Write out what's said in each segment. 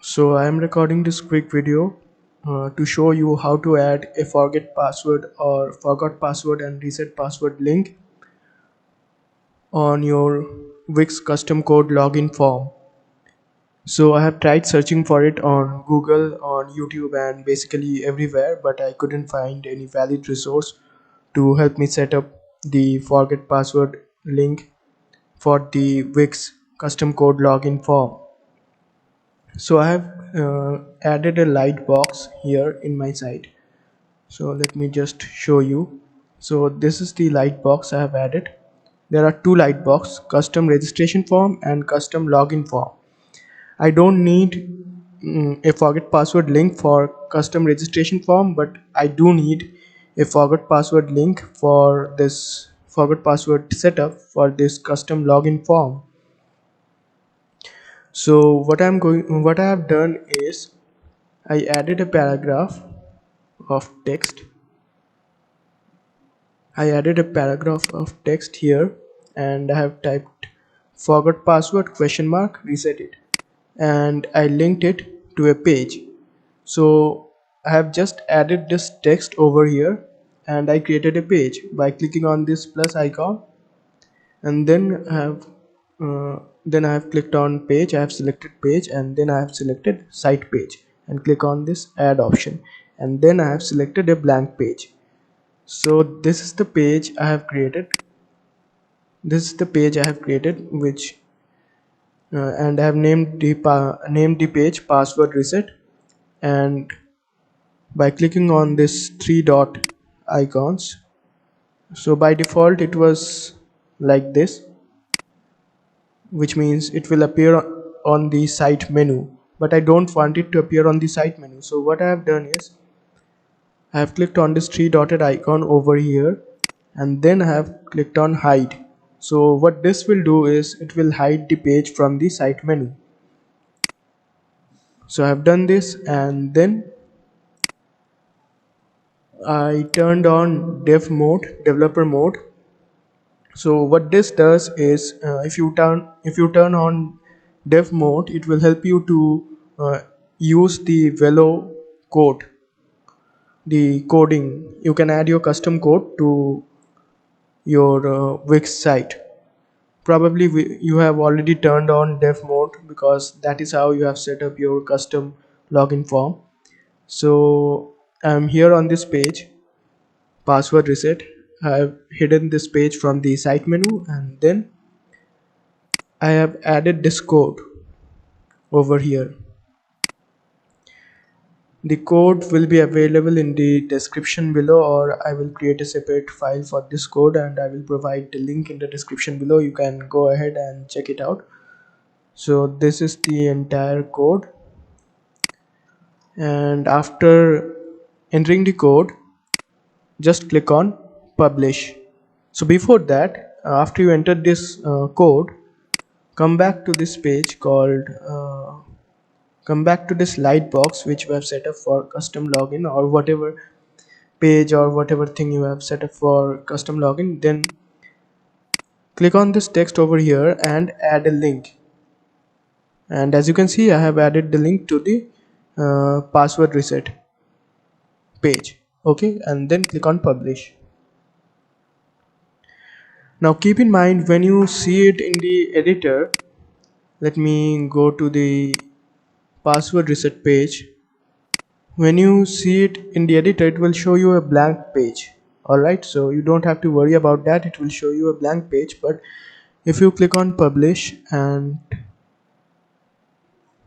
So I am recording this quick video to show you how to add a forget password or forgot password and reset password link on your Wix custom code login form. So I have tried searching for it on Google, on YouTube and basically everywhere, but I couldn't find any valid resource to help me set up the forget password link for the Wix custom code login form. So I have added a light box here in my site. So let me just show you. So this is the light box I have added. There are two light box, custom registration form and custom login form. I don't need a forget password link for custom registration form, but I do need a forget password link for this forget password setup for this custom login form. So what I have done is I added a paragraph of text. I added a paragraph of text here and I have typed forgot password question mark reset it, and I linked it to a page. So I have just added this text over here and I created a page by clicking on this plus icon, and then I have clicked on page. I have selected page and then I have selected site page and click on this add option, and then I have selected a blank page. So this is the page I have created. Which and I have named the page password reset, and by clicking on this three dot icons, so by default it was like this, which means it will appear on the site menu, but I don't want it to appear on the site menu. So what I have done is I have clicked on this three dotted icon over here and then I have clicked on hide. So what this will do is it will hide the page from the site menu. So I have done this and then I turned on developer mode. So what this does is if you turn on dev mode, it will help you to use the Velo code, the coding. You can add your custom code to your Wix site. Probably you have already turned on dev mode because that is how you have set up your custom login form. So I'm here on this page, password reset. I have hidden this page from the site menu and then I have added this code over here. The code will be available in the description below, or I will create a separate file for this code and I will provide the link in the description below. You can go ahead and check it out. So this is the entire code, and after entering the code just click on publish. So before that, after you enter this code, come back to this page called come back to this light box which we have set up for custom login, or whatever page or whatever thing you have set up for custom login. Then click on this text over here and add a link, and as you can see I have added the link to the password reset page. Okay, and then click on publish. Now keep in mind, when you see it in the editor, let me go to the password reset page. When you see it in the editor, it will show you a blank page. Alright, so you don't have to worry about that, it will show you a blank page. But if you click on publish and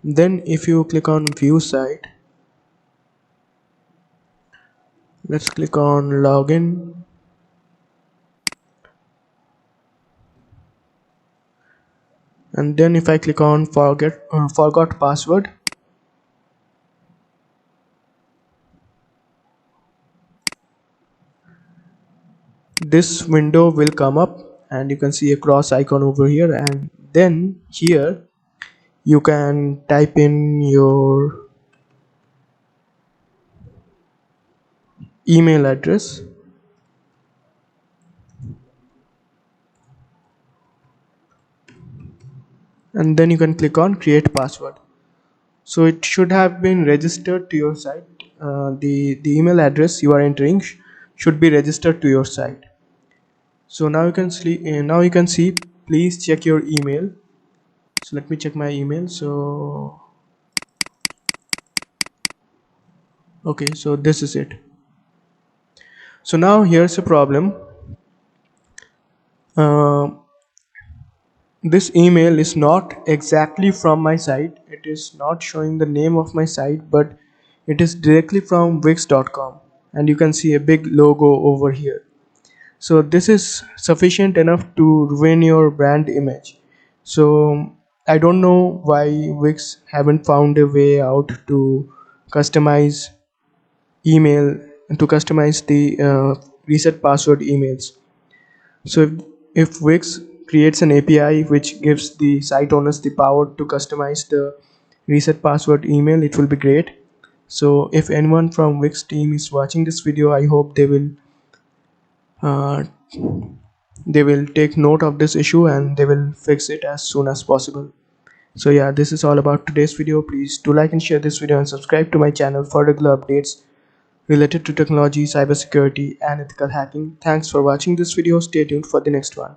then if you click on view site, let's click on login, and then if I click on forgot password, this window will come up and you can see a cross icon over here, and then here you can type in your email address, and then you can click on create password. So it should have been registered to your site. The email address you are entering should be registered to your site. So now you can see, please check your email. So let me check my email. So okay, so this is it. So now here's a problem. uh, this email is not exactly from my site. It is not showing the name of my site, but it is directly from wix.com, and you can see a big logo over here. So this is sufficient enough to ruin your brand image. So I don't know why Wix haven't found a way out to customize email to customize the reset password emails. So if Wix creates an API which gives the site owners the power to customize the reset password email, it will be great. So if anyone from Wix team is watching this video, I hope uh, they will take note of this issue and they will fix it as soon as possible. So yeah, this is all about today's video. Please do like and share this video and subscribe to my channel for regular updates related to technology, cybersecurity and ethical hacking. Thanks for watching this video. Stay tuned for the next one.